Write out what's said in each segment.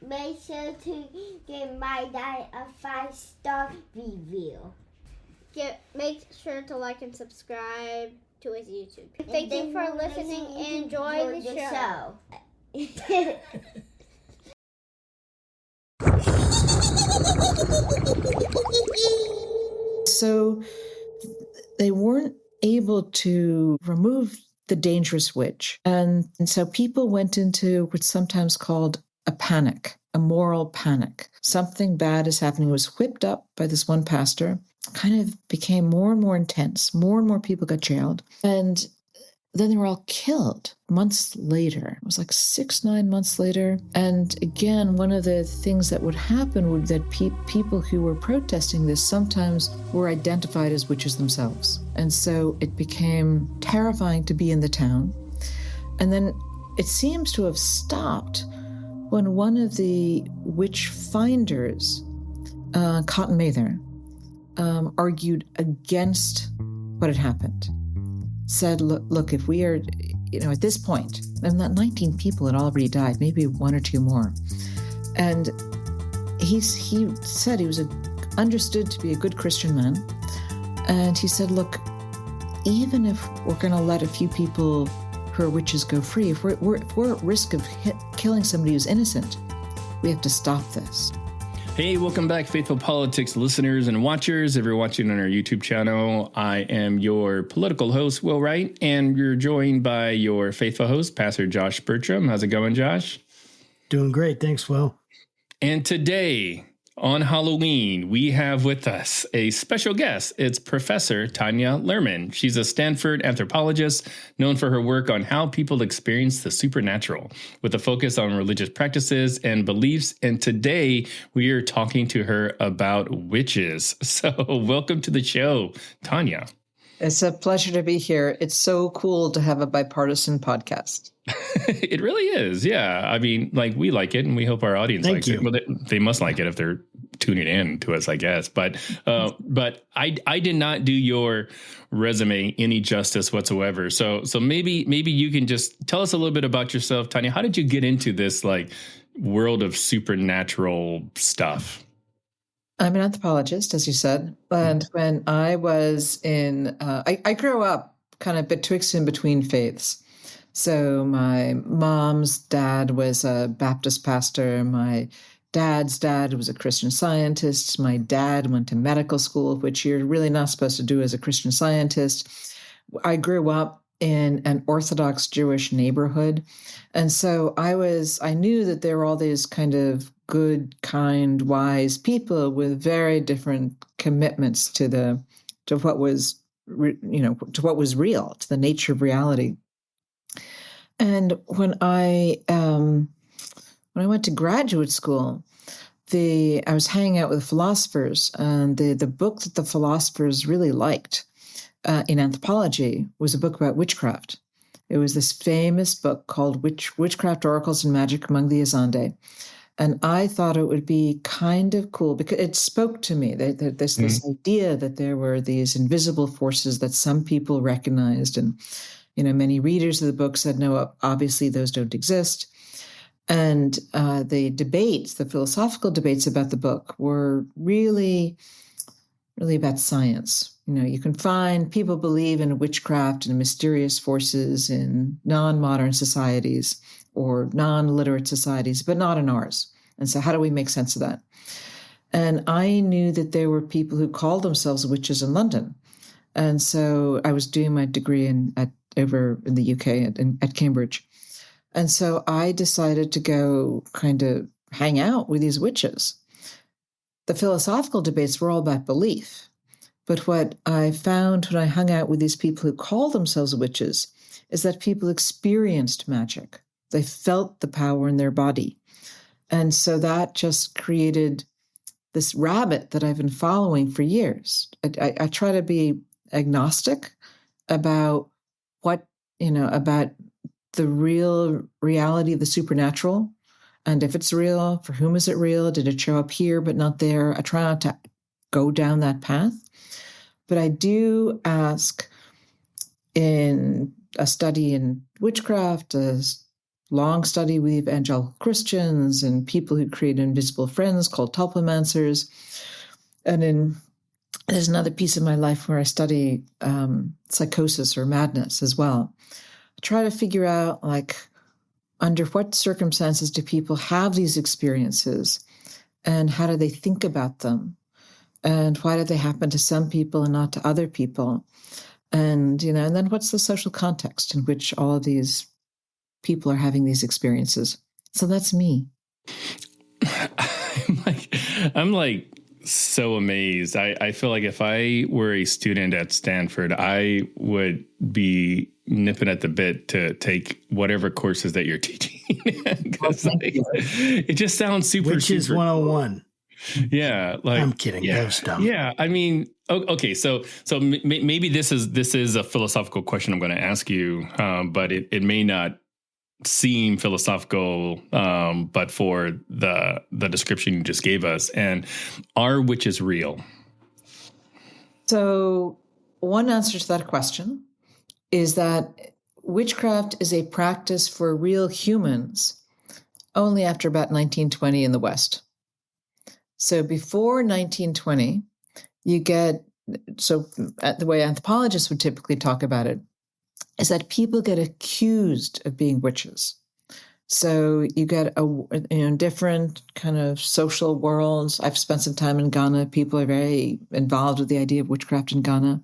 make sure to give my dad a 5-star review. Make sure to like and subscribe to his YouTube. Thank you for listening and enjoy the show. So they weren't able to remove the dangerous witch. And so people went into what's sometimes called a panic, a moral panic. Something bad is happening. It was whipped up by this one pastor, kind of became more and more intense. More and more people got jailed. And then they were all killed months later. It was like 6-9 months later. And again, one of the things that would happen would that people who were protesting this sometimes were identified as witches themselves. And so it became terrifying to be in the town. And then it seems to have stopped when one of the witch finders, Cotton Mather, argued against what had happened. Said, look, if we are, at this point, and that 19 people had already died, maybe 1 or 2 more. And he said he was understood to be a good Christian man. And he said, look, even if we're going to let a few people who are witches go free, if we're at risk of killing somebody who's innocent, we have to stop this. Hey, welcome back, Faithful Politics listeners and watchers. If you're watching on our YouTube channel, I am your political host, Will Wright, and you're joined by your faithful host, Pastor Josh Burtram. How's it going, Josh? Doing great. Thanks, Will. And today, on Halloween, we have with us a special guest. It's Professor Tanya Luhrmann. She's a Stanford anthropologist known for her work on how people experience the supernatural, with a focus on religious practices and beliefs. And today, we are talking to her about witches. So welcome to the show, Tanya. It's a pleasure to be here. It's so cool to have a bipartisan podcast. It really is. Yeah. I mean, we like it and we hope our audience likes it. Well, they must like it if they're tuning in to us, I guess. But I did not do your resume any justice whatsoever. So maybe you can just tell us a little bit about yourself, Tanya. How did you get into this world of supernatural stuff? I'm an anthropologist, as you said. And when I was I grew up kind of betwixt and between faiths. So my mom's dad was a Baptist pastor. My dad's dad was a Christian Scientist. My dad went to medical school, which you're really not supposed to do as a Christian Scientist. I grew up in an Orthodox Jewish neighborhood. And so I knew that there were all these kind of good, kind, wise people with very different commitments to what was real, to the nature of reality. And when I went to graduate school, I was hanging out with philosophers, and the book that the philosophers really liked in anthropology was a book about witchcraft. It was this famous book called Witchcraft, Oracles, and Magic Among the Azande. And I thought it would be kind of cool because it spoke to me. This idea that there were these invisible forces that some people recognized. And, many readers of the book said, no, obviously those don't exist. And the philosophical debates about the book were really, really about science. You can find people believe in witchcraft and mysterious forces in non-modern societies or non-literate societies, but not in ours. And so how do we make sense of that? And I knew that there were people who called themselves witches in London. And so I was doing my degree over in the UK at Cambridge. And so I decided to go kind of hang out with these witches. The philosophical debates were all about belief. But what I found when I hung out with these people who called themselves witches is that people experienced magic. They felt the power in their body. And so that just created this rabbit that I've been following for years. I try to be agnostic about about the real reality of the supernatural. And if it's real, for whom is it real? Did it show up here but not there? I try not to go down that path. But I do ask in a study in witchcraft, a long study with evangelical Christians and people who create invisible friends called tulpomancers. And there's another piece of my life where I study psychosis or madness as well. I try to figure out, like, under what circumstances do people have these experiences, and how do they think about them, and why do they happen to some people and not to other people, and and then what's the social context in which all of these people are having these experiences. So that's me. I'm like so amazed. I feel like if I were a student at Stanford, I would be nipping at the bit to take whatever courses that you're teaching. It just sounds super. Witches super 101. Cool. Yeah, like I'm kidding. Yeah, That was dumb. yeah. I mean, okay. So maybe this is a philosophical question I'm going to ask you, but it may not seem philosophical, but for the description you just gave us. And are witches real? So one answer to that question is that witchcraft is a practice for real humans only after about 1920 in the West. So before 1920, you get, so the way anthropologists would typically talk about it, is that people get accused of being witches. So you get different kind of social worlds. I've spent some time in Ghana. People are very involved with the idea of witchcraft in Ghana.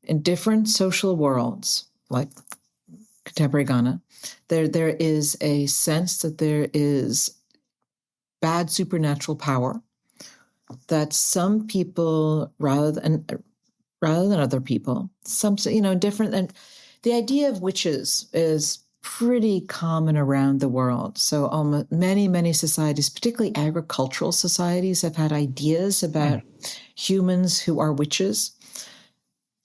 In different social worlds, like contemporary Ghana, there is a sense that there is bad supernatural power, that some people, rather than other people, different. And the idea of witches is pretty common around the world. So almost many societies, particularly agricultural societies, have had ideas about humans who are witches.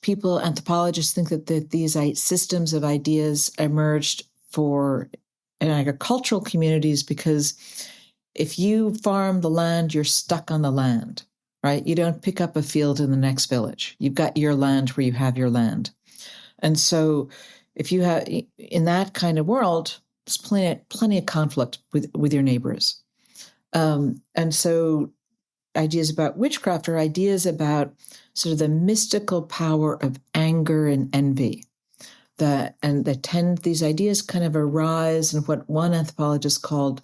Anthropologists think that these systems of ideas emerged in agricultural communities because if you farm the land, you're stuck on the land. Right? You don't pick up a field in the next village. You've got your land where you have your land. And so if you have, in that kind of world, there's plenty of conflict with your neighbors. And so ideas about witchcraft are ideas about sort of the mystical power of anger and envy. These ideas kind of arise in what one anthropologist called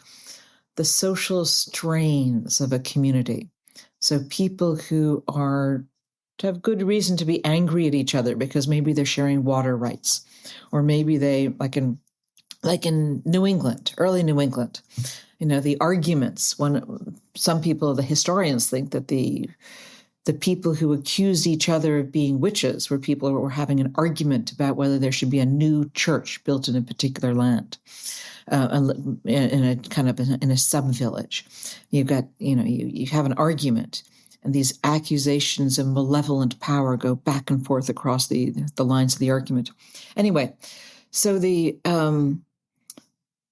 the social strains of a community. So people who have good reason to be angry at each other because maybe they're sharing water rights, or maybe they, like in New England, early New England, the arguments. Some people, the historians, think that the people who accused each other of being witches were people who were having an argument about whether there should be a new church built in a particular land. In a sub-village, you've got, you have an argument, and these accusations of malevolent power go back and forth across the lines of the argument. Anyway, so the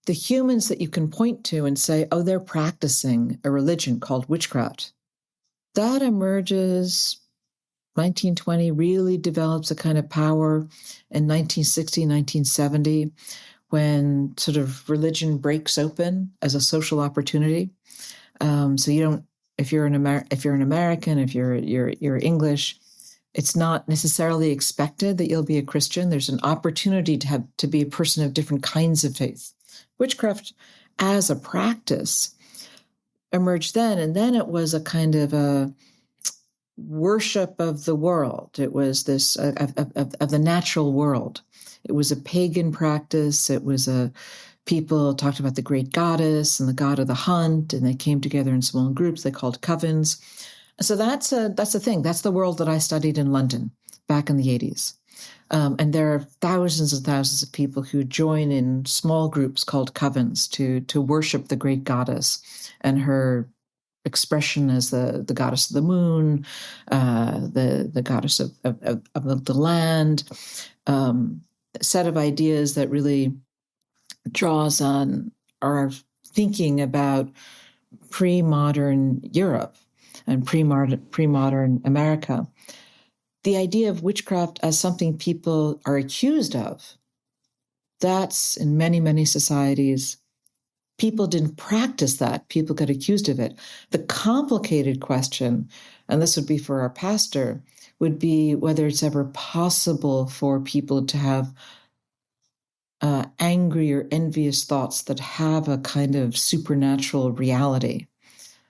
humans that you can point to and say, oh, they're practicing a religion called witchcraft, that emerges 1920, really develops a kind of power in 1960, 1970. When sort of religion breaks open as a social opportunity. So you don't, if you're an American, if you're English, it's not necessarily expected that you'll be a Christian. There's an opportunity to be a person of different kinds of faith. Witchcraft as a practice emerged then, and then it was a kind of a worship of the world. It was this of the natural world. It was a pagan practice. It was people talked about the great goddess and the god of the hunt, and they came together in small groups. They called covens. So that's a thing. That's the world that I studied in London back in the 80s. And there are thousands and thousands of people who join in small groups called covens to worship the great goddess and her expression as the goddess of the moon, the goddess of the land. Set of ideas that really draws on our thinking about pre-modern Europe and pre-modern America. The idea of witchcraft as something people are accused of that's in many, many societies. People didn't practice that. People got accused of it. The complicated question, and this would be for our pastor, would be whether it's ever possible for people to have angry or envious thoughts that have a kind of supernatural reality.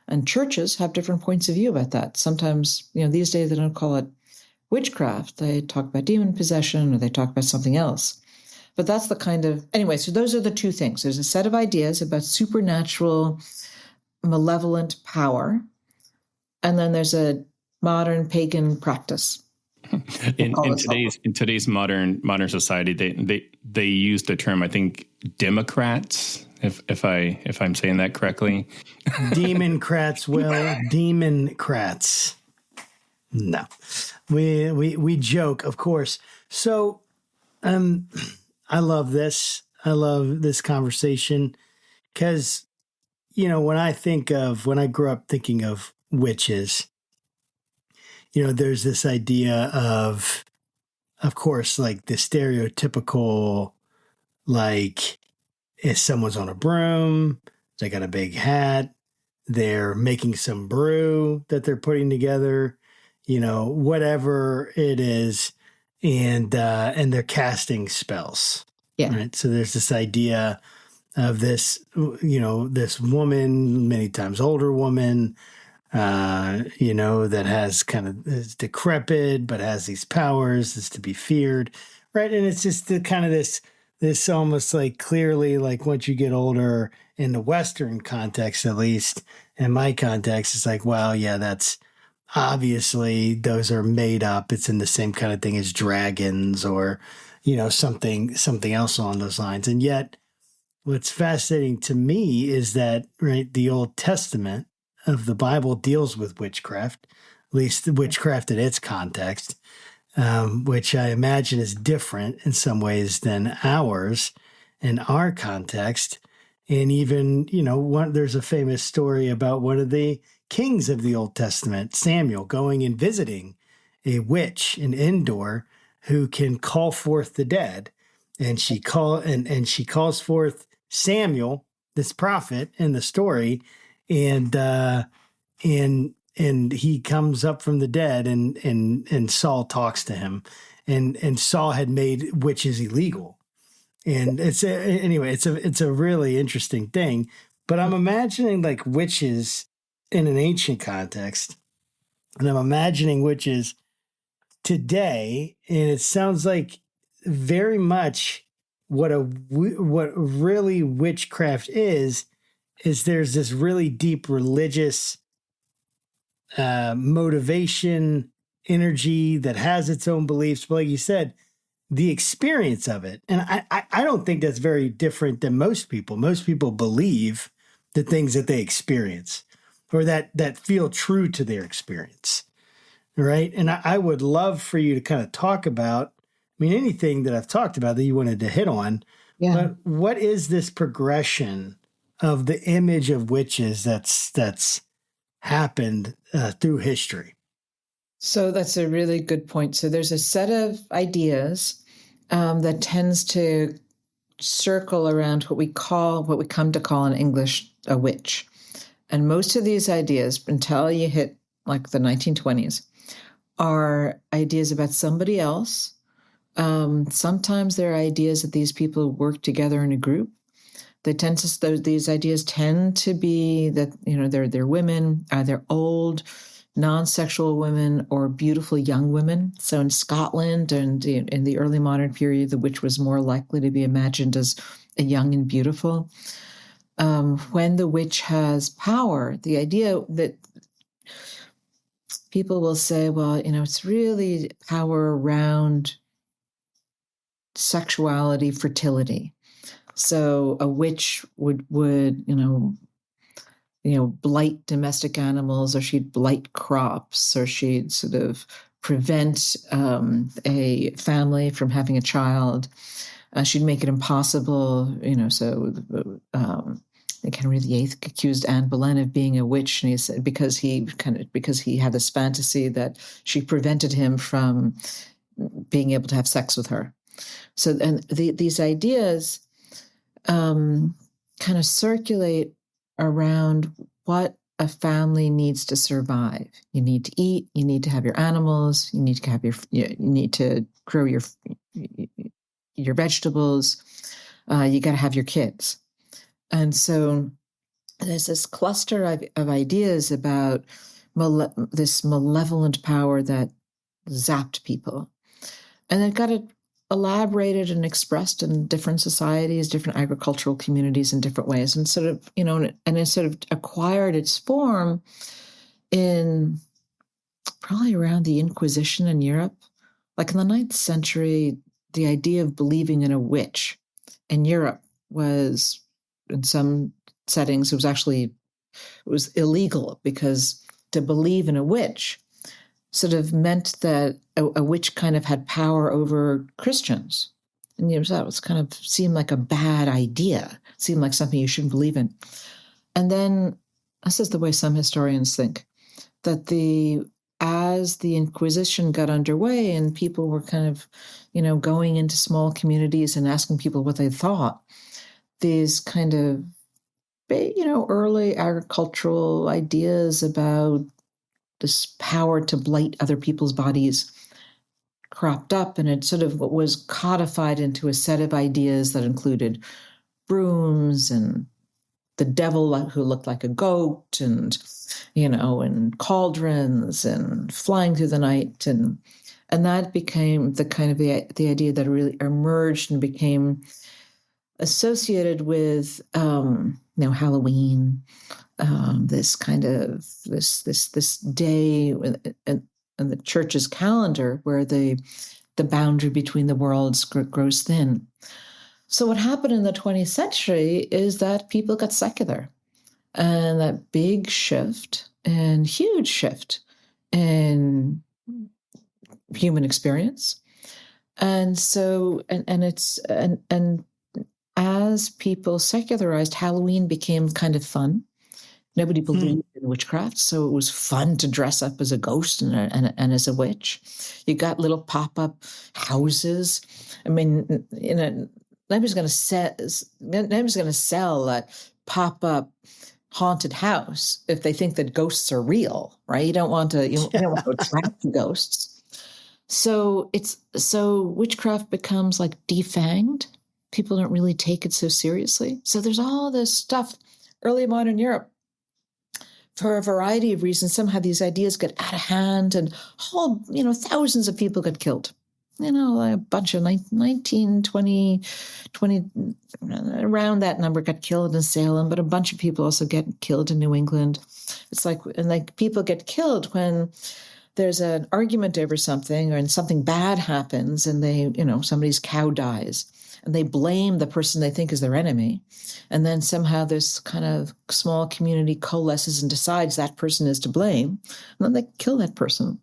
And churches have different points of view about that. Sometimes, these days they don't call it witchcraft. They talk about demon possession or they talk about something else. But that's the kind of, anyway, so those are the two things. There's a set of ideas about supernatural, malevolent power, and then there's a modern pagan practice. In today's modern society, they use the term, I think, Democrats, if I'm saying that correctly. Democrats, Democrats. No, we joke, of course. So, I love this. I love this conversation because, when I grew up thinking of witches, there's this idea of course, like the stereotypical, like if someone's on a broom, they got a big hat, they're making some brew that they're putting together, whatever it is. And they're casting spells. Yeah. Right. So there's this idea of this, this woman, many times older woman, that has is decrepit, but has these powers, is to be feared. Right. And it's just the kind of this almost like clearly, like once you get older in the Western context, at least in my context, it's like, well, yeah, that's, obviously, those are made up. It's in the same kind of thing as dragons or, something else along those lines. And yet, what's fascinating to me is that, right, the Old Testament of the Bible deals with witchcraft, at least witchcraft in its context, which I imagine is different in some ways than ours in our context. And even, there's a famous story about one of the kings of the Old Testament, Samuel, going and visiting a witch, an Endor, who can call forth the dead. And she calls forth Samuel, this prophet in the story, and he comes up from the dead, and Saul talks to him, and Saul had made witches illegal. And it's a really interesting thing. But I'm imagining like witches in an ancient context, and I'm imagining witches today, and it sounds like very much what really witchcraft is there's this really deep religious motivation, energy that has its own beliefs. But like you said, the experience of it, and I don't think that's very different than most people. Most people believe the things that they experience, or that feel true to their experience, right? And I would love for you to kind of talk about, anything that I've talked about that you wanted to hit on, but what is this progression of the image of witches that's happened through history? So that's a really good point. So there's a set of ideas that tends to circle around what we come to call in English a witch. And most of these ideas, until you hit like the 1920s, are ideas about somebody else. Sometimes they're ideas that these people work together in a group. These ideas tend to be that, they're women, either old, non-sexual women or beautiful young women. So in Scotland and in the early modern period, the witch was more likely to be imagined as a young and beautiful. When the witch has power, the idea that people will say, well, it's really power around sexuality, fertility. So a witch would blight domestic animals, or she'd blight crops, or she'd sort of prevent a family from having a child. She'd make it impossible, so I think Henry VIII accused Anne Boleyn of being a witch, and he said because he had this fantasy that she prevented him from being able to have sex with her. So, and these ideas kind of circulate around what a family needs to survive. You need to eat. You need to have your animals. You need to have you need to grow your vegetables. You got to have your kids. And so there's this cluster of ideas about this malevolent power that zapped people. And it got elaborated and expressed in different societies, different agricultural communities in different ways. And sort of, and it sort of acquired its form in probably around the Inquisition in Europe. Like in the 9th century, the idea of believing in a witch in Europe was, in some settings, it was illegal, because to believe in a witch sort of meant that a witch kind of had power over Christians. And that was kind of seemed like a bad idea, seemed like something you shouldn't believe in. And then, this is the way some historians think, that as the Inquisition got underway and people were kind of, going into small communities and asking people what they thought, these kind of, early agricultural ideas about this power to blight other people's bodies cropped up, and it sort of was codified into a set of ideas that included brooms and the devil who looked like a goat, and and cauldrons and flying through the night, and that became the kind of the idea that really emerged and became associated with Halloween, this kind of this day in the church's calendar where the boundary between the worlds grows thin. So what happened in the 20th century is that people got secular, and that big shift and huge shift in human experience. And so, and as people secularized, Halloween became kind of fun. Nobody believed in witchcraft, so it was fun to dress up as a ghost and as a witch. You got little pop-up houses. I mean, nobody's going to sell a pop-up haunted house if they think that ghosts are real, right? You don't want to attract ghosts. So witchcraft becomes like defanged. People don't really take it so seriously. So there's all this stuff. Early modern Europe, for a variety of reasons, somehow these ideas get out of hand, and thousands of people get killed. A bunch of 19, 20, around that number got killed in Salem, but a bunch of people also get killed in New England. It's like people get killed when there's an argument over something, or something bad happens, and somebody's cow dies, and they blame the person they think is their enemy. And then somehow this kind of small community coalesces and decides that person is to blame, and then they kill that person.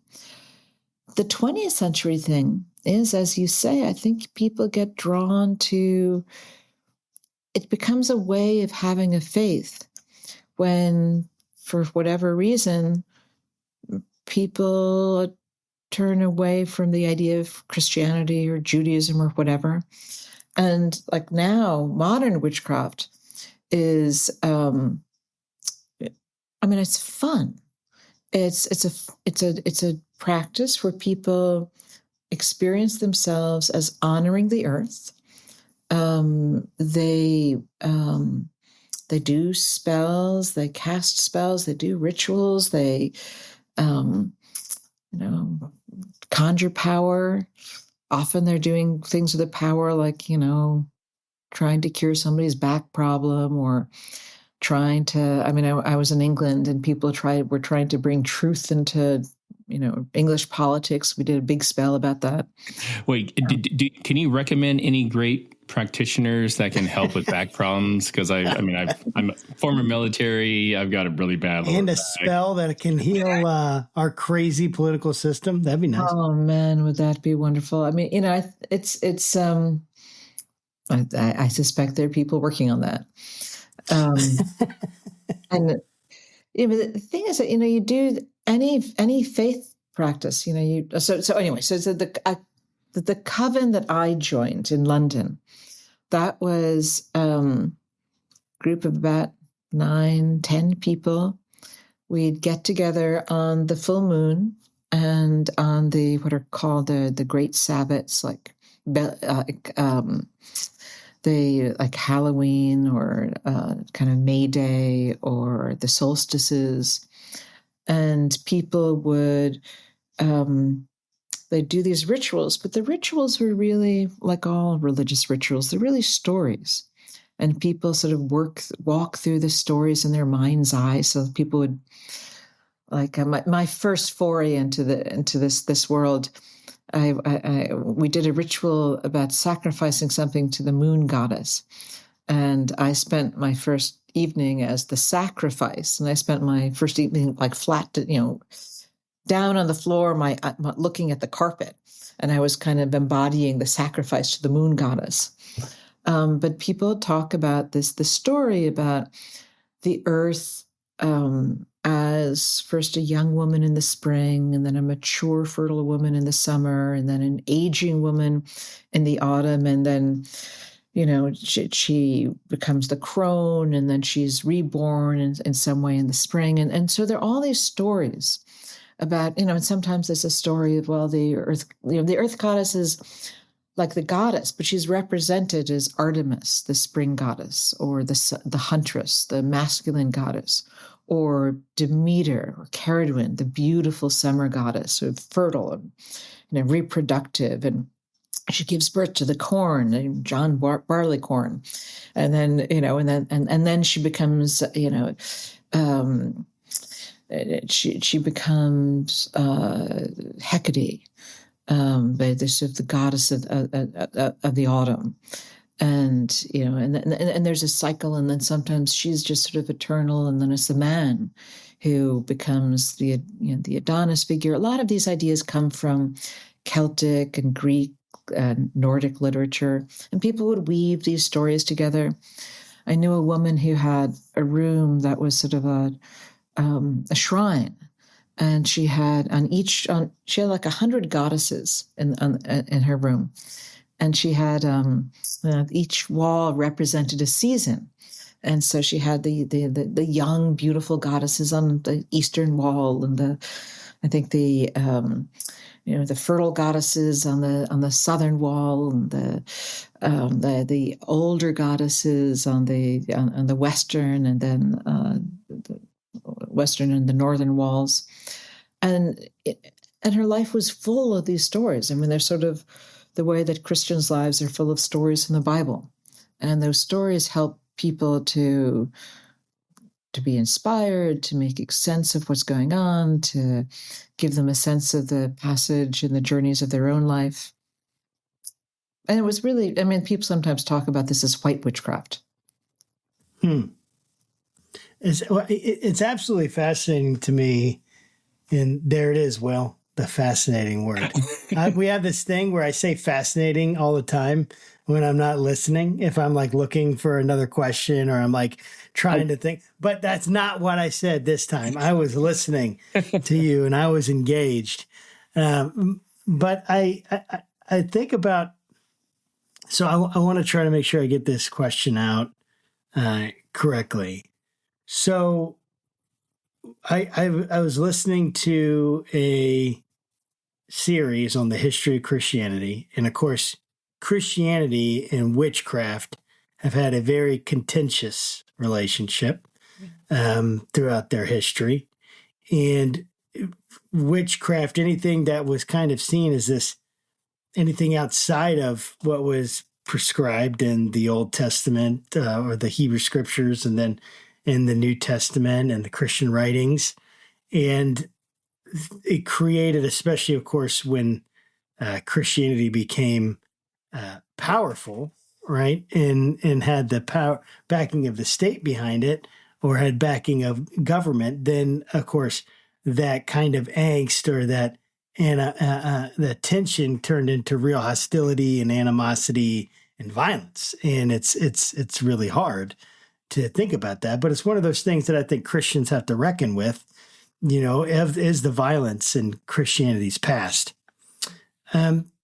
The 20th century thing is, as you say, I think people get drawn to, it becomes a way of having a faith when, for whatever reason, people turn away from the idea of Christianity or Judaism or whatever. And like now, modern witchcraft is, it's fun. It's a practice where people experience themselves as honoring the earth. They do spells, they cast spells, they do rituals, they conjure power. Often they're doing things with the power, like trying to cure somebody's back problem, or trying to. I was in England, and people were trying to bring truth into English politics. We did a big spell about that. Wait, can you recommend any great practitioners that can help with back problems? Because I'm a former military. I've got a really bad and a back. spell that can heal our crazy political system. That'd be nice. Oh man, would that be wonderful? I suspect there are people working on that. And the thing is that you do any faith practice. The the coven that I joined in London, that was a group of about 9-10 people. We'd get together on the full moon and on the what are called the great Sabbats, like like Halloween or kind of May Day or the solstices, and people would they'd do these rituals, but the rituals were really like all religious rituals. They're really stories, and people sort of walk through the stories in their mind's eye. So people would like my first foray into this world. We did a ritual about sacrificing something to the moon goddess, and I spent my first evening as the sacrifice, and I spent my first evening like flat, down on the floor, my looking at the carpet, and I was kind of embodying the sacrifice to the moon goddess. But people talk about the story about the earth as first a young woman in the spring, and then a mature, fertile woman in the summer, and then an aging woman in the autumn, and then, she becomes the crone, and then she's reborn in some way in the spring. And so there are all these stories about, and sometimes there's a story of, well, the earth, the earth goddess is like the goddess, but she's represented as Artemis, the spring goddess, or the huntress, the masculine goddess, or Demeter or Caradwen, the beautiful summer goddess, sort of fertile and reproductive, and she gives birth to the corn, and John Barleycorn, and then and then she becomes she becomes Hecate, the goddess of the autumn. And and there's a cycle, and then sometimes she's just sort of eternal, and then it's the man who becomes the Adonis figure. A lot of these ideas come from Celtic and Greek and Nordic literature, and people would weave these stories together. I knew a woman who had a room that was sort of a shrine, and she had she had like 100 goddesses in her room. And she had each wall represented a season, and so she had the young, beautiful goddesses on the eastern wall, and the fertile goddesses on the southern wall, and the older goddesses on the western, and then the western and the northern walls, and her life was full of these stories. I mean, they're sort of the way that Christians' lives are full of stories from the Bible. And those stories help people to be inspired, to make sense of what's going on, to give them a sense of the passage and the journeys of their own life. And it was really, people sometimes talk about this as white witchcraft. It's absolutely fascinating to me. And there it is, Will. The fascinating word. We have this thing where I say fascinating all the time when I'm not listening, if I'm like looking for another question or I'm like trying to think, but that's not what I said this time. I was listening to you and I was engaged. But I think about, so I want to try to make sure I get this question out correctly. So I was listening to a series on the history of Christianity. And of course, Christianity and witchcraft have had a very contentious relationship throughout their history. And witchcraft, anything that was kind of seen as this, anything outside of what was prescribed in the Old Testament or the Hebrew scriptures, and then in the New Testament and the Christian writings. And it created, especially, of course, when Christianity became powerful, right, and had the power backing of the state behind it, or had backing of government, then, of course, that kind of angst or that the tension turned into real hostility and animosity and violence. And it's really hard to think about that, but it's one of those things that I think Christians have to reckon with. Is the violence in Christianity's past.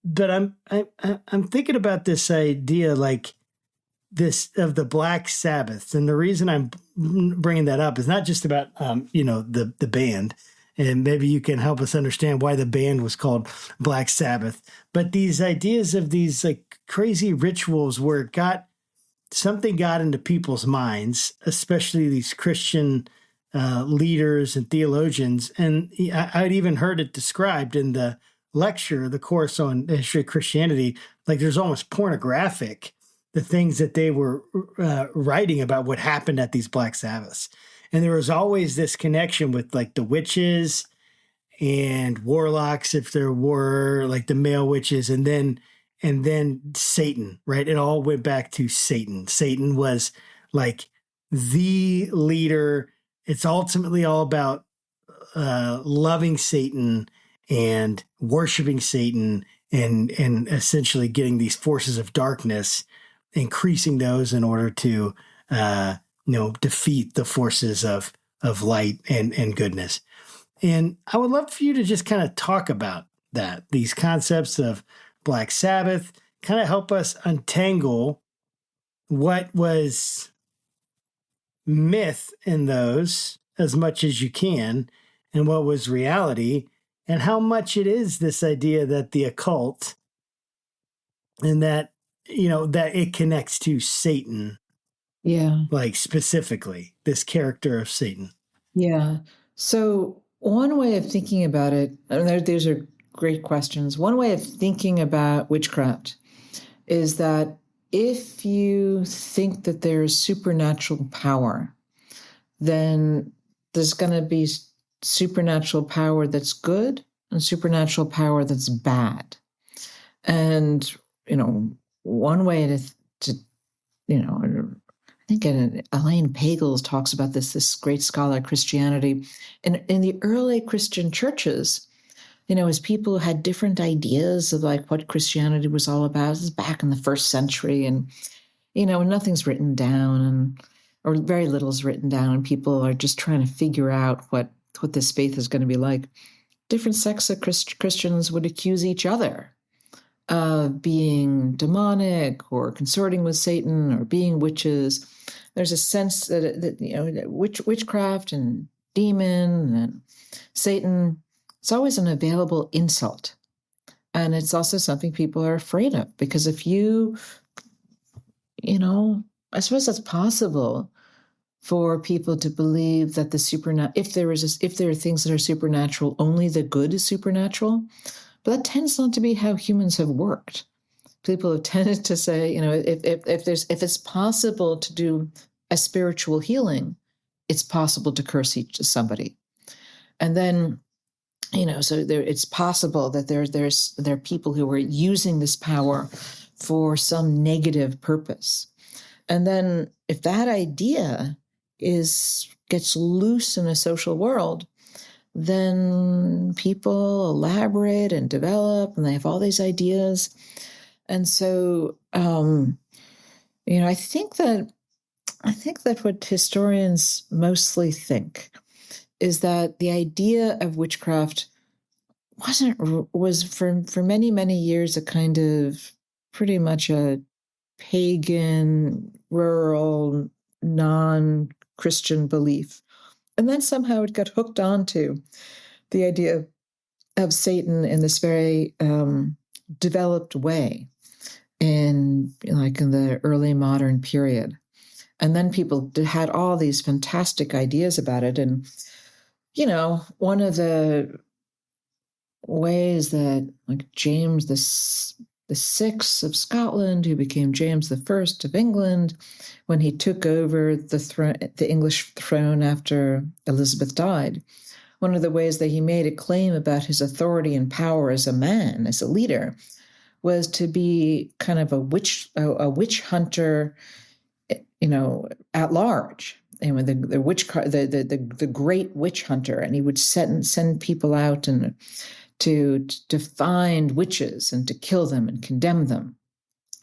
but I'm thinking about this idea like this of the Black Sabbath, and the reason I'm bringing that up is not just about the band, and maybe you can help us understand why the band was called Black Sabbath, but these ideas of these like crazy rituals where something got into people's minds, especially these Christian leaders and theologians, and I'd even heard it described in the lecture, the course on the history of Christianity, like there's almost pornographic, the things that they were writing about what happened at these Black Sabbaths. And there was always this connection with like the witches and warlocks, if there were like the male witches, and then Satan, right? It all went back to Satan. Satan was like the leader. It's ultimately all about loving Satan and worshiping Satan and essentially getting these forces of darkness, increasing those in order to defeat the forces of light and goodness. And I would love for you to just kind of talk about that, these concepts of Black Sabbath, kind of help us untangle what was myth in those as much as you can and what was reality, and how much it is this idea that the occult and that it connects to Satan. Yeah. Like specifically this character of Satan. Yeah. So one way of thinking about it, and these are great questions. One way of thinking about witchcraft is that if you think that there's supernatural power, then there's going to be supernatural power that's good and supernatural power that's bad. And, one way to I think Elaine Pagels talks about this great scholar of Christianity. In the early Christian churches, as people had different ideas of like what Christianity was all about. This is back in the first century, and nothing's written down, or very little is written down, and people are just trying to figure out what this faith is going to be like. Different sects of Christians would accuse each other of being demonic or consorting with Satan or being witches. There's a sense that witchcraft and demon and Satan, it's always an available insult. And it's also something people are afraid of, because if I suppose that's possible for people to believe that the supernatural, if there are things that are supernatural, only the good is supernatural. But that tends not to be how humans have worked. People have tended to say, if it's possible to do a spiritual healing, it's possible to curse somebody. And then, so it's possible that there are people who are using this power for some negative purpose. And then if that idea gets loose in a social world, then people elaborate and develop, and they have all these ideas. And so, I think that what historians mostly think is that the idea of witchcraft was for many, many years a kind of pretty much a pagan, rural, non-Christian belief. And then somehow it got hooked onto the idea of Satan in this very developed way in the early modern period. And then people had all these fantastic ideas about it. And, one of the ways that James the Sixth of Scotland, who became James the First of England, when he took over the English throne after Elizabeth died, one of the ways that he made a claim about his authority and power as a man, as a leader, was to be kind of a witch hunter, at large. And the great witch hunter, and he would send people out and to find witches and to kill them and condemn them.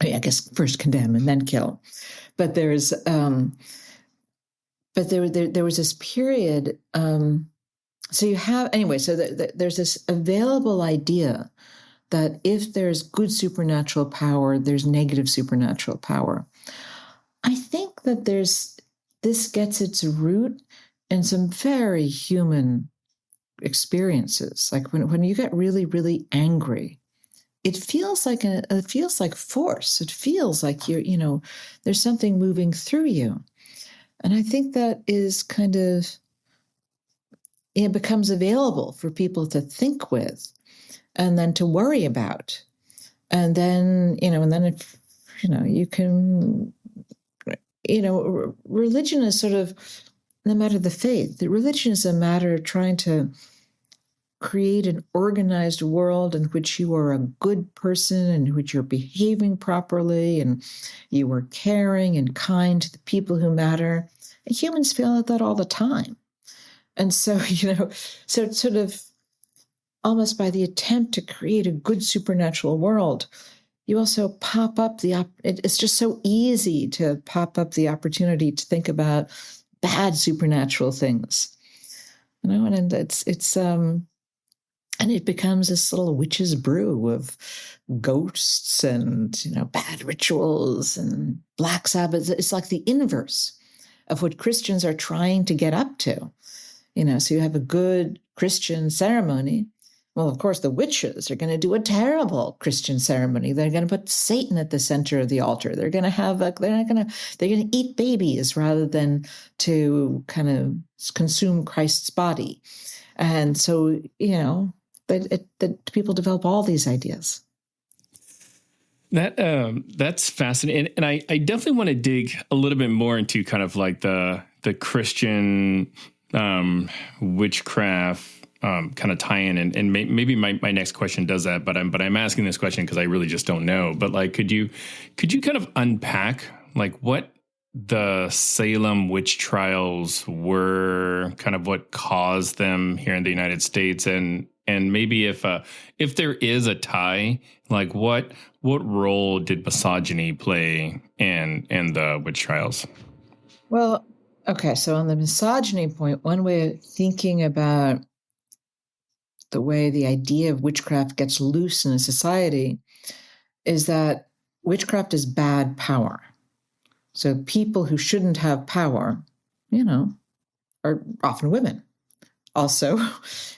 I guess first condemn and then kill. But there was this period. So there's this available idea that if there's good supernatural power, there's negative supernatural power. I think that this gets its root in some very human experiences. Like when you get really, really angry, it feels like force. It feels like there's something moving through you. And I think that is kind of, it becomes available for people to think with and then to worry about. And then, if, you can, religion is sort of, no matter the faith, the religion is a matter of trying to create an organized world in which you are a good person and in which you're behaving properly and you are caring and kind to the people who matter. And humans feel like that all the time. And so, so it's sort of almost by the attempt to create a good supernatural world, you also pop up it's just so easy to pop up the opportunity to think about bad supernatural things, and and it becomes this little witch's brew of ghosts and, bad rituals and black Sabbaths. It's like the inverse of what Christians are trying to get up to. So you have a good Christian ceremony. Well, of course, the witches are going to do a terrible Christian ceremony. They're going to put Satan at the center of the altar. They're going to eat babies rather than to kind of consume Christ's body. And so, that people develop all these ideas. That's fascinating. And I definitely want to dig a little bit more into kind of like the Christian witchcraft kind of tie-in, and maybe my next question does that, but I'm asking this question because I really just don't know. But like, could you kind of unpack like what the Salem witch trials were, kind of what caused them here in the United States, and maybe if there is a tie, like what role did misogyny play in the witch trials? Well, okay, so on the misogyny point, one way of thinking about the way the idea of witchcraft gets loose in a society is that witchcraft is bad power. So people who shouldn't have power, are often women. Also,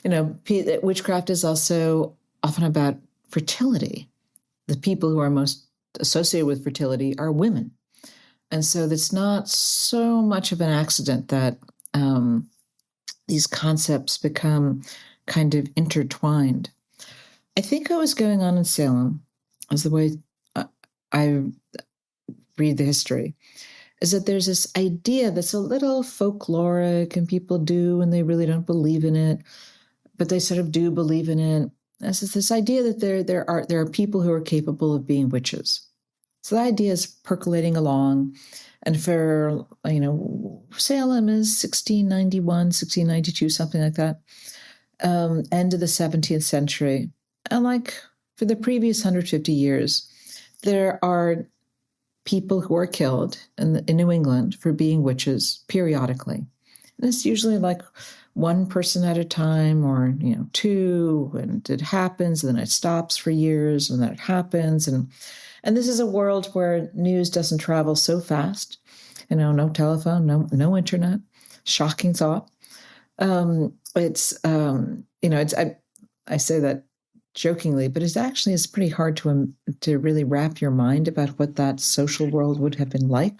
witchcraft is also often about fertility. The people who are most associated with fertility are women. And so it's not so much of an accident that these concepts become kind of intertwined. I think what was going on in Salem, as the way I read the history, is that there's this idea that's a little folkloric and people do and they really don't believe in it, but they sort of do believe in it. It's this idea that there are people who are capable of being witches. So the idea is percolating along. And for, Salem is 1691, 1692, something like that. End of the 17th century. And like for the previous 150 years, there are people who are killed in New England for being witches periodically. And it's usually like one person at a time or, two, and it happens, and then it stops for years, and then it happens. And this is a world where news doesn't travel so fast. No telephone, no internet. Shocking thought. I say that jokingly, but it's pretty hard to really wrap your mind about what that social world would have been like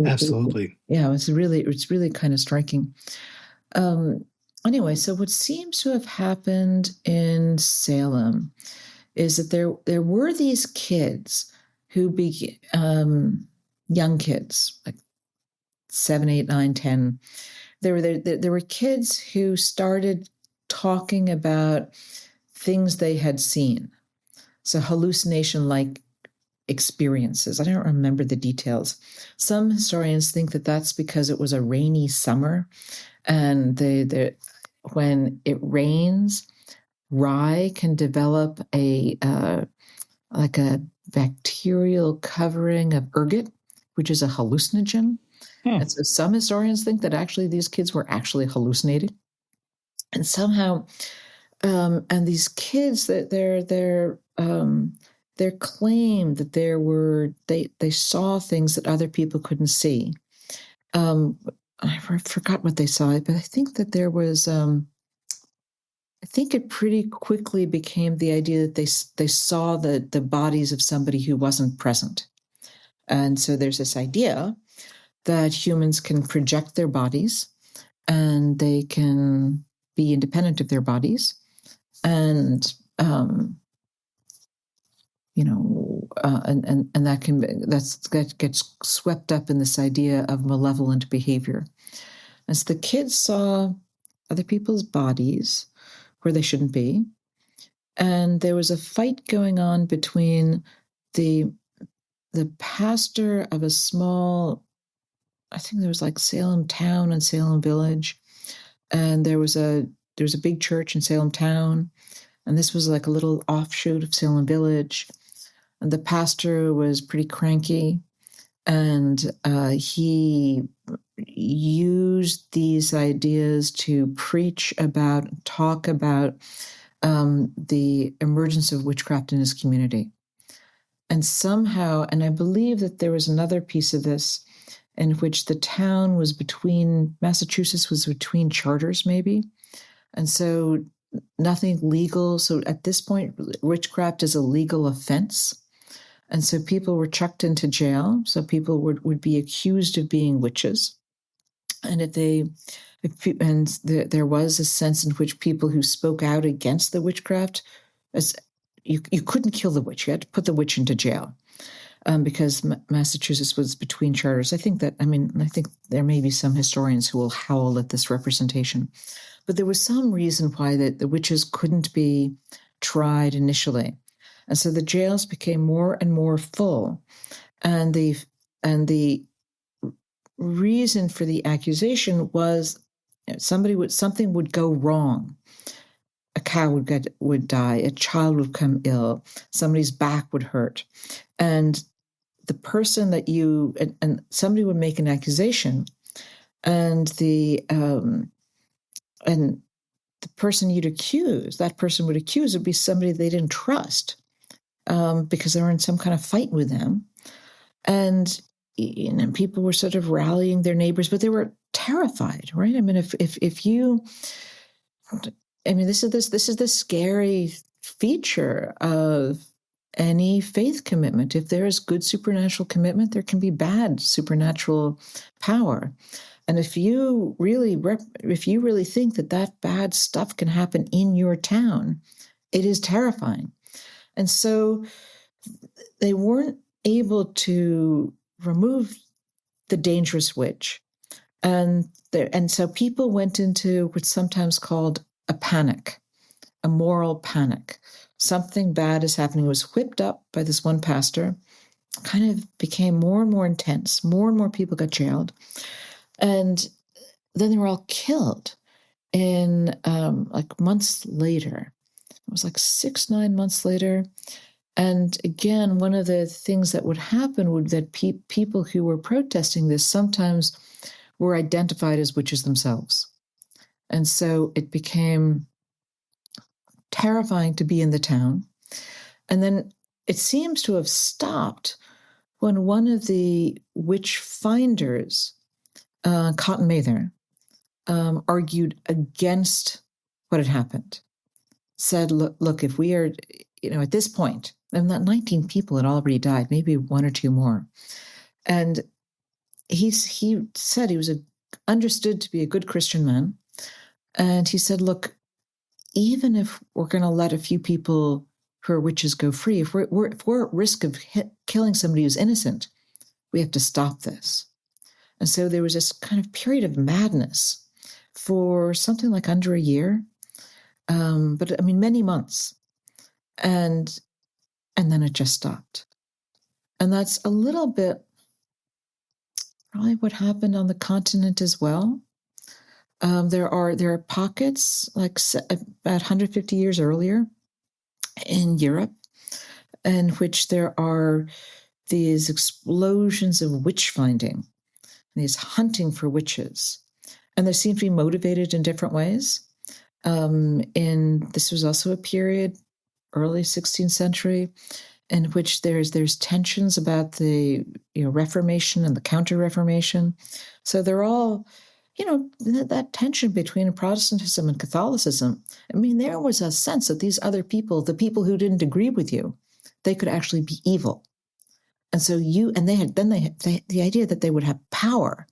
absolutely. Yeah, it's really kind of striking. Anyway, so what seems to have happened in Salem is that there were these kids who young kids, like 7, 8, 9, 10. There were kids who started talking about things they had seen. So hallucination-like experiences. I don't remember the details. Some historians think that that's because it was a rainy summer, and when it rains, rye can develop a bacterial covering of ergot, which is a hallucinogen. And so some historians think that actually these kids were actually hallucinating. And somehow and these kids, that their claim that they saw things that other people couldn't see. I forgot what they saw, but I think that there was. I think it pretty quickly became the idea that they saw the bodies of somebody who wasn't present, and so there's this idea that humans can project their bodies, and they can be independent of their bodies, and and that gets swept up in this idea of malevolent behavior. As the kids saw other people's bodies where they shouldn't be, and there was a fight going on between the pastor of a small, I think there was like Salem town and Salem village, and there was a big church in Salem town, and this was like a little offshoot of Salem village. And the pastor was pretty cranky, and he used these ideas to preach about, talk about the emergence of witchcraft in his community. And somehow, and I believe that there was another piece of this in which the town was between, Massachusetts was between charters maybe. And so nothing legal. So at this point, witchcraft is a legal offense. And so people were chucked into jail. So people would be accused of being witches. And there was a sense in which people who spoke out against the witchcraft, as you couldn't kill the witch. You had to put the witch into jail because Massachusetts was between charters. I think there may be some historians who will howl at this representation. But there was some reason why the witches couldn't be tried initially. And so the jails became more and more full. And the reason for the accusation was something would go wrong. A cow would die, a child would become ill, somebody's back would hurt. And the person that and somebody would make an accusation, and the person you'd accuse, that person would accuse would be somebody they didn't trust because they were in some kind of fight with them. And people were sort of rallying their neighbors, but they were terrified, right? I mean, if you, this is the scary feature of any faith commitment. If there is good supernatural commitment, there can be bad supernatural power. And if you really think that bad stuff can happen in your town, it is terrifying. And so they weren't able to remove the dangerous witch. And so people went into what's sometimes called a panic, a moral panic. Something bad is happening. It was whipped up by this one pastor, kind of became more and more intense. More and more people got jailed. And then they were all killed in months later. It was like 6-9 months later. And again, one of the things that would happen would that people who were protesting this sometimes were identified as witches themselves. And so it became terrifying to be in the town. And then it seems to have stopped when one of the witch finders, Cotton Mather, argued against what had happened. Said, look, if we are, at this point, and that 19 people had already died, maybe 1 or 2 more. And he said he was understood to be a good Christian man. And he said, look, even if we're going to let a few people who are witches go free, if we're at risk of killing somebody who's innocent, we have to stop this. And so there was this kind of period of madness for something like under a year, but many months. And then it just stopped. And that's a little bit probably what happened on the continent as well. There are pockets like about 150 years earlier in Europe in which there are these explosions of witch finding, these hunting for witches. And they seem to be motivated in different ways. This was also a period, early 16th century, in which there's tensions about the Reformation and the Counter-Reformation. So they're all, that tension between Protestantism and Catholicism. I mean, there was a sense that these other people, the people who didn't agree with you, they could actually be evil. And so the idea that they would have power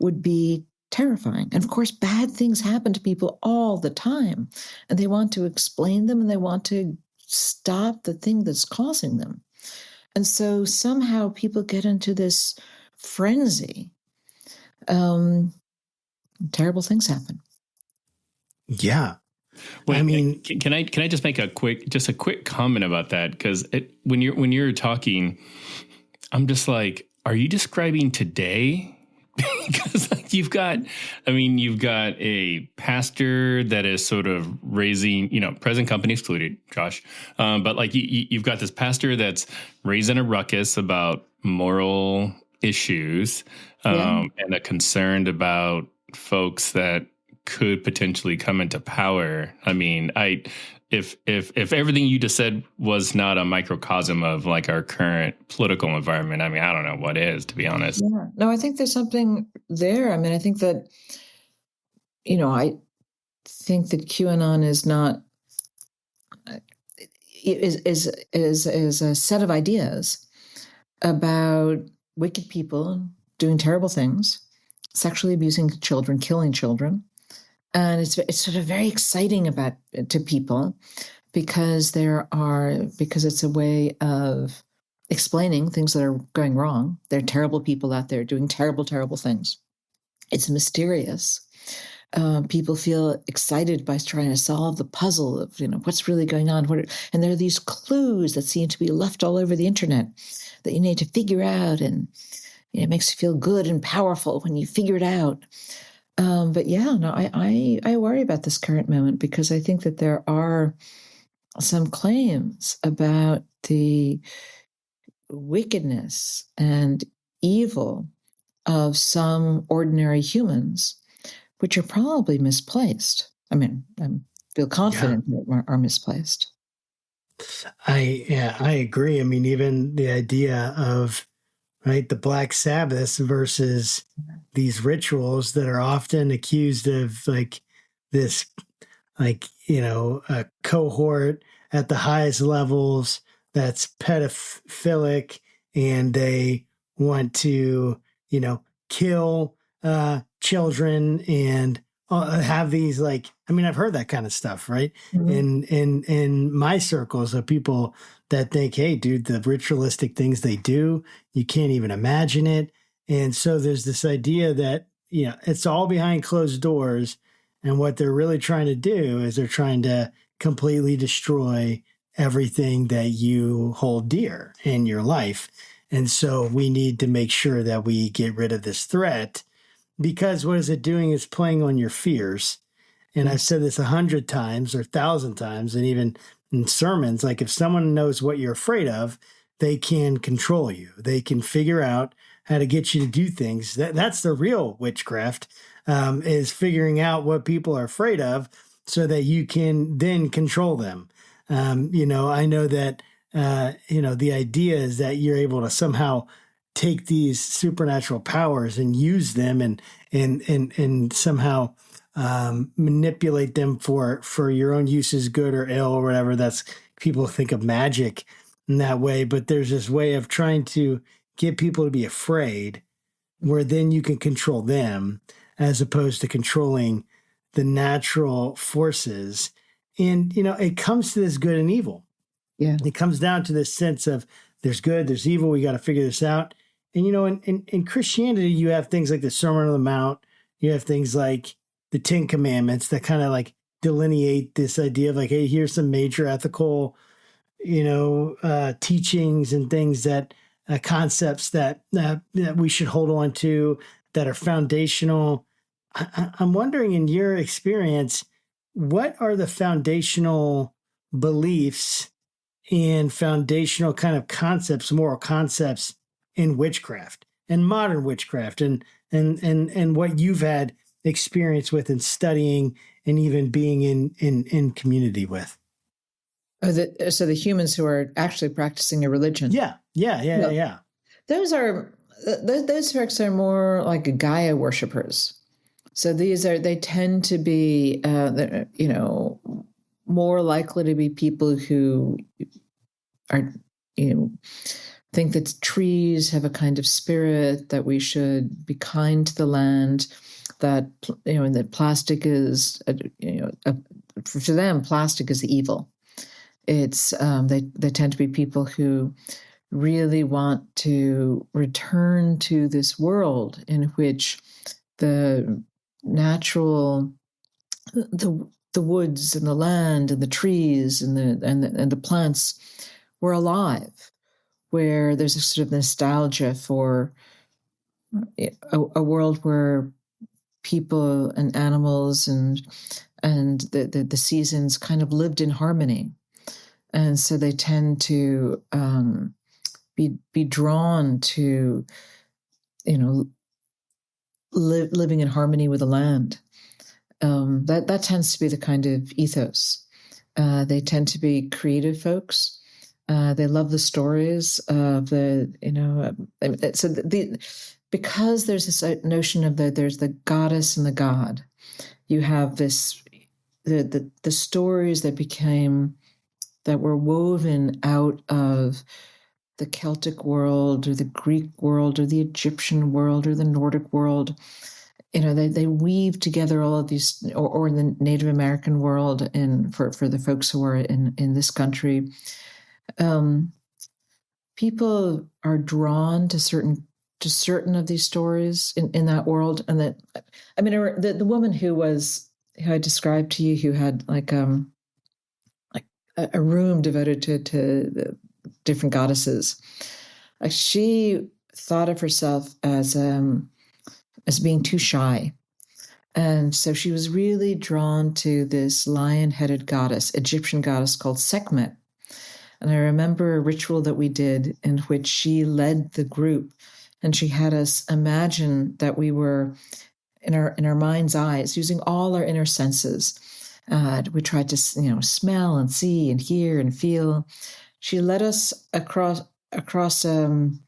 would be terrifying. And of course, bad things happen to people all the time, and they want to explain them and they want to stop the thing that's causing them. And so somehow people get into this frenzy. Terrible things happen. Yeah. Wait, I mean, can I just make a quick comment about that? Because when you're talking, I'm just like, are you describing today? Because you've got a pastor that is sort of raising, present company excluded, Josh. But like you've got this pastor that's raising a ruckus about moral issues, and a concern about folks that could potentially come into power. I mean, if everything you just said was not a microcosm of like our current political environment, I mean, I don't know what is, to be honest. Yeah. No, I think there's something there. I mean, I think that, I think that QAnon is not is a set of ideas about wicked people doing terrible things, sexually abusing children, killing children. And it's sort of very exciting to people because it's a way of explaining things that are going wrong. There are terrible people out there doing terrible, terrible things. It's mysterious. People feel excited by trying to solve the puzzle of what's really going on. And there are these clues that seem to be left all over the internet that you need to figure out, and it makes you feel good and powerful when you figure it out. But yeah, no, I worry about this current moment because I think that there are some claims about the wickedness and evil of some ordinary humans, which are probably misplaced. I mean, I feel confident that are misplaced. I agree. I mean, even the idea of the Black Sabbath versus these rituals that are often accused of this, a cohort at the highest levels that's pedophilic, and they want to, kill children and have these I've heard that kind of stuff, right? Mm-hmm. In my circles of people that think, hey, dude, the ritualistic things they do, you can't even imagine it. And so there's this idea that, it's all behind closed doors. And what they're really trying to do is they're trying to completely destroy everything that you hold dear in your life. And so we need to make sure that we get rid of this threat, because what is it doing? Is playing on your fears. And I've said this 100 times or 1,000 times, and even in sermons, if someone knows what you're afraid of, they can control you. They can figure out how to get you to do things. That's the real witchcraft, is figuring out what people are afraid of so that you can then control them. I know that, the idea is that you're able to somehow take these supernatural powers and use them and somehow manipulate them for your own uses, good or ill or whatever. That's, people think of magic in that way, but there's this way of trying to get people to be afraid, where then you can control them as opposed to controlling the natural forces. And, it comes to this good and evil. Yeah. It comes down to this sense of there's good, there's evil. We got to figure this out. And, in Christianity, you have things like the Sermon on the Mount. You have things like the 10 Commandments that kind of delineate this idea of hey, here's some major ethical, teachings and things that concepts that we should hold on to that are foundational. I'm wondering, in your experience, what are the foundational beliefs and foundational kind of concepts, moral concepts in witchcraft and modern witchcraft, and what you've had experience with in studying and even being in community with. So the humans who are actually practicing a religion. Yeah. Those folks are more like Gaia worshippers. So they tend to be, more likely to be people who are, think that trees have a kind of spirit, that we should be kind to the land, that, and that plastic is, for them, plastic is evil. It's, they tend to be people who really want to return to this world in which the natural, the woods and the land and the trees and the plants were alive, where there's a sort of nostalgia for a world where people and animals and the seasons kind of lived in harmony. And so they tend to be drawn to, living in harmony with the land. That tends to be the kind of ethos. They tend to be creative folks. They love the stories of because there's this notion of there's the goddess and the god. You have this the stories that were woven out of the Celtic world or the Greek world or the Egyptian world or the Nordic world. They weave together all of these, or in the Native American world, and for the folks who are in this country, people are drawn to certain of these stories in that world. And that, the woman who I described to you, who had like a room devoted to the different goddesses, she thought of herself as being too shy. And so she was really drawn to this lion-headed goddess, Egyptian goddess called Sekhmet. And I remember a ritual that we did in which she led the group, and she had us imagine that we were in our mind's eyes, using all our inner senses. We tried to, smell and see and hear and feel. She led us across kind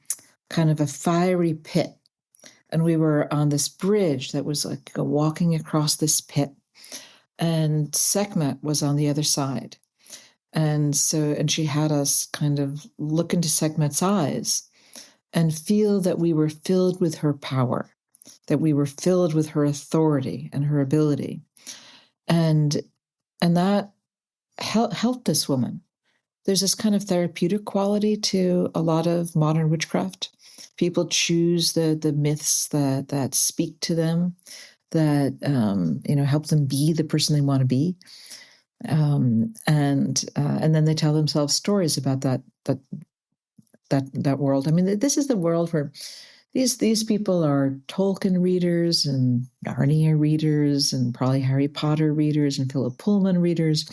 of a fiery pit. And we were on this bridge that was like walking across this pit. And Sekhmet was on the other side. And she had us kind of look into Sekhmet's eyes and feel that we were filled with her power, that we were filled with her authority and her ability. And that helped this woman. There's this kind of therapeutic quality to a lot of modern witchcraft. People choose the myths that speak to them, that help them be the person they want to be, and then they tell themselves stories about that world. This is the world where these people are Tolkien readers and Narnia readers and probably Harry Potter readers and Philip Pullman readers.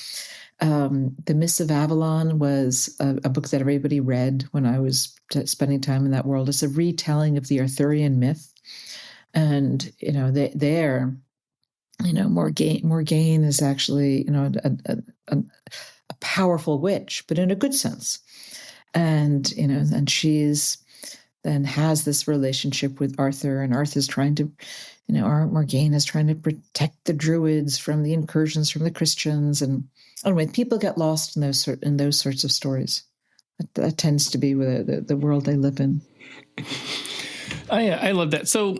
The Myths of Avalon was a book that everybody read when I was spending time in that world. It's a retelling of the Arthurian myth. And, Morgane is actually, a powerful witch, but in a good sense. And, and she's then has this relationship with Arthur, and Arthur's trying to, Morgane is trying to protect the Druids from the incursions from the Christians. And anyway, people get lost in those sorts of stories. That tends to be the world they live in. I love that. So,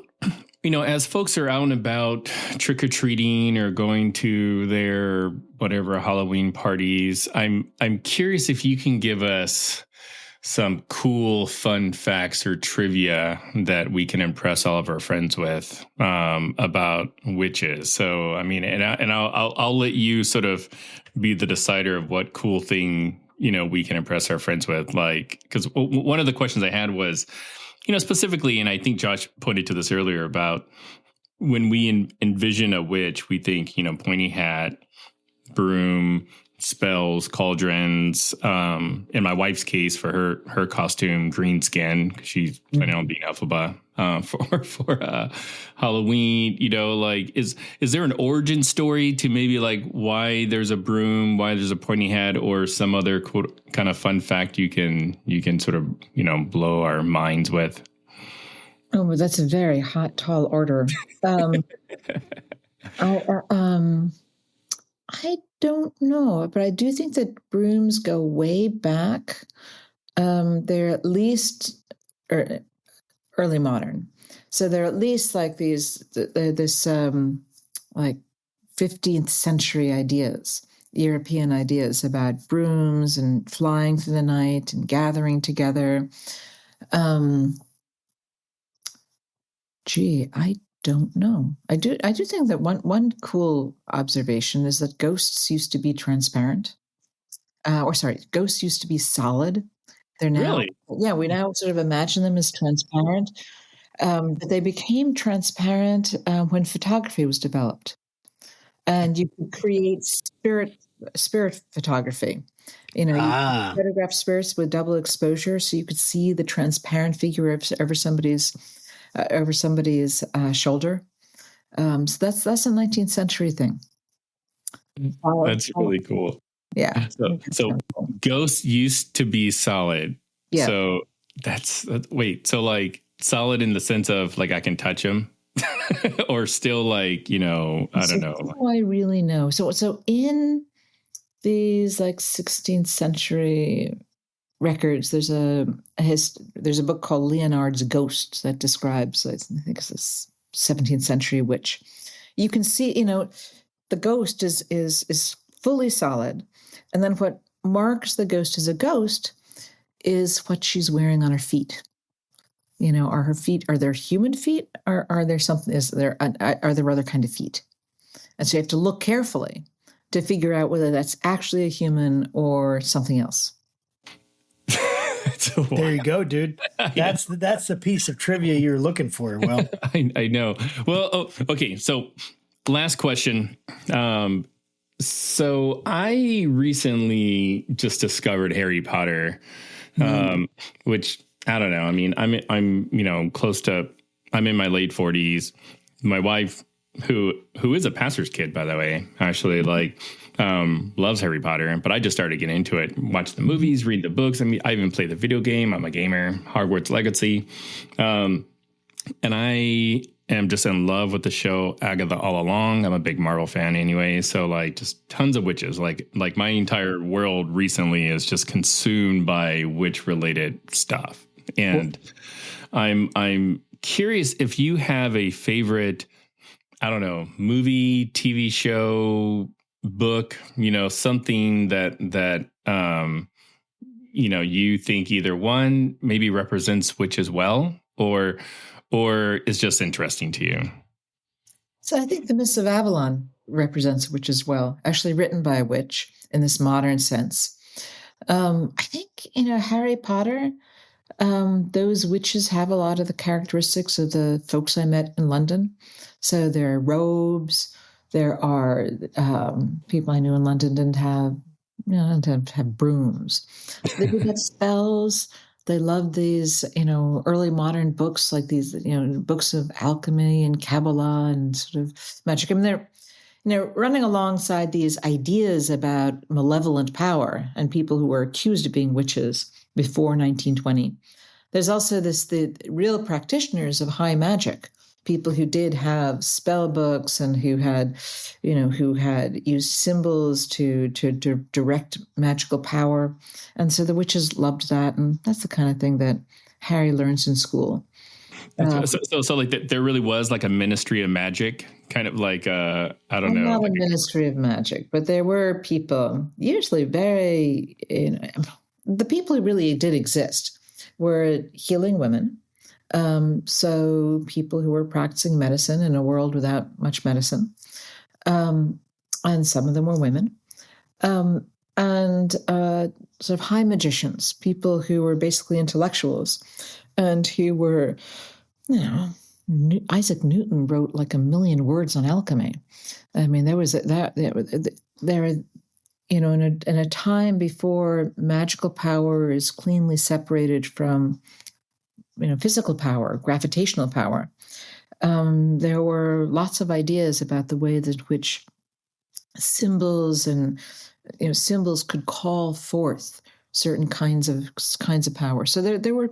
as folks are out and about trick-or-treating or going to their whatever Halloween parties, I'm curious if you can give us some cool, fun facts or trivia that we can impress all of our friends with about witches. So, I'll let you sort of be the decider of what cool thing, we can impress our friends with. Like, because one of the questions I had was, specifically, and I think Josh pointed to this earlier, about when we envision a witch, we think, pointy hat, broom, spells, cauldrons. In my wife's case, for her costume, green skin. She's planning on being Elphaba for Halloween. You know, like is there an origin story to maybe like why there's a broom, why there's a pointy head, or some other kind of fun fact you can sort of blow our minds with? Oh, well, that's a very hot, tall order. I don't know, but I do think that brooms go way back. They're at least early modern, so they're at least like this like 15th century ideas, European ideas about brooms and flying through the night and gathering together. I don't know. I do think that one cool observation is that ghosts used to be transparent. Ghosts used to be solid. They're now, really? Yeah, we now sort of imagine them as transparent. But they became transparent when photography was developed, and you could create spirit photography. You could photograph spirits with double exposure, so you could see the transparent figure over somebody's shoulder. So that's a 19th century thing. That's really cool. Yeah. So ghosts used to be solid. Yeah. So that's so like solid in the sense of like I can touch them, or still like I don't know. Do I really know? So in these like 16th century records, there's a book called Leonard's Ghost that describes, I think it's a 17th century witch. You can see, the ghost is fully solid, and then what marks the ghost as a ghost is what she's wearing on her feet. Are there human feet, or are there something? Are there other kind of feet? And so you have to look carefully to figure out whether that's actually a human or something else. There you go, dude. That's the piece of trivia you're looking for. Well, I know. Well, okay. So last question. So I recently just discovered Harry Potter, which I don't know. I mean, I'm I'm in my late 40s. My wife, who is a pastor's kid, by the way, actually loves Harry Potter, but I just started getting into it, watch the movies, read the books. I mean, I even play the video game. I'm a gamer, Hogwarts Legacy. And I am just in love with the show Agatha all along. I'm a big Marvel fan anyway. So like just tons of witches, like my entire world recently is just consumed by witch related stuff. And I'm curious if you have a favorite, I don't know, movie, TV show, book, something that you think either one maybe represents witches well, or is just interesting to you. So I think the Mists of Avalon represents witches well, actually written by a witch in this modern sense. I think, Harry Potter, those witches have a lot of the characteristics of the folks I met in London. So there are robes. There are people I knew in London didn't have brooms. They did have spells. They loved these, early modern books like these, books of alchemy and Kabbalah and sort of magic. I mean, they're running alongside these ideas about malevolent power and people who were accused of being witches before 1920. There's also the real practitioners of high magic, people who did have spell books and who had used symbols to direct magical power. And so the witches loved that. And that's the kind of thing that Harry learns in school. So like there really was like a ministry of magic, kind of like, I don't know. Not a ministry of magic, but there were people, usually very, the people who really did exist were healing women. So people who were practicing medicine in a world without much medicine. And some of them were women. And sort of high magicians, people who were basically intellectuals and who were, Isaac Newton wrote like 1 million words on alchemy. I mean, there in a time before magical power is cleanly separated from, physical power, gravitational power, there were lots of ideas about the way that which symbols and symbols could call forth certain kinds of power. So there were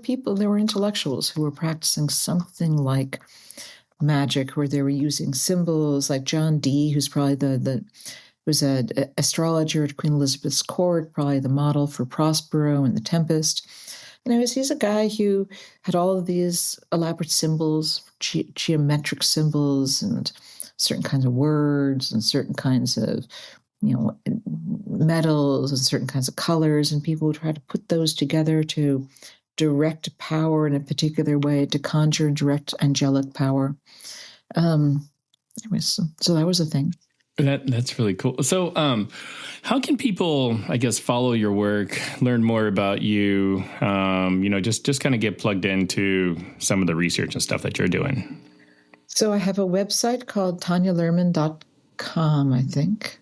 intellectuals who were practicing something like magic, where they were using symbols, like John Dee, who's probably was an astrologer at Queen Elizabeth's court, probably the model for Prospero and the Tempest. He's a guy who had all of these elaborate symbols, geometric symbols, and certain kinds of words, and certain kinds of, metals, and certain kinds of colors, and people would try to put those together to direct power in a particular way, to conjure direct angelic power. So that was a thing. That's really cool. So, how can people, I guess, follow your work, learn more about you, just kind of get plugged into some of the research and stuff that you're doing? So I have a website called tanyaluhrmann.com, I think.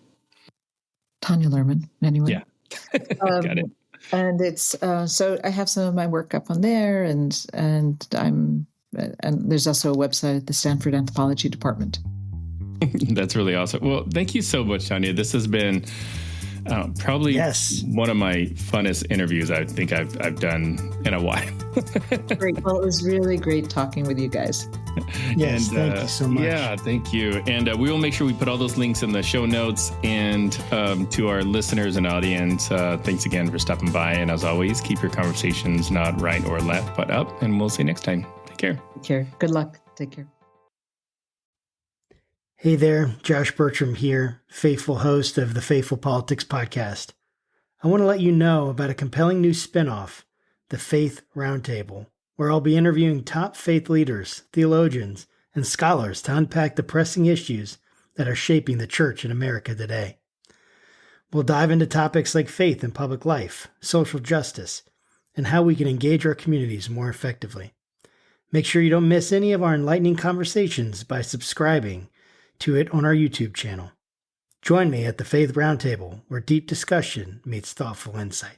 Tanya Luhrmann, anyway. Yeah. Got it. And it's, so I have some of my work up on there, and there's also a website at the Stanford Anthropology Department. That's really awesome. Well, thank you so much, Tanya. This has been probably one of my funnest interviews I think I've done in a while. Great. Well, it was really great talking with you guys. Yes, thank you so much. Yeah, thank you. And we will make sure we put all those links in the show notes. And to our listeners and audience, thanks again for stopping by. And as always, keep your conversations not right or left, but up. And we'll see you next time. Take care. Take care. Good luck. Take care. Hey there, Josh Burtram here, faithful host of the Faithful Politics Podcast. I want to let you know about a compelling new spinoff, the Faith Roundtable, where I'll be interviewing top faith leaders, theologians, and scholars to unpack the pressing issues that are shaping the church in America today. We'll dive into topics like faith in public life, social justice, and how we can engage our communities more effectively. Make sure you don't miss any of our enlightening conversations by subscribing to it on our YouTube channel. Join me at the Faith Roundtable, where deep discussion meets thoughtful insight.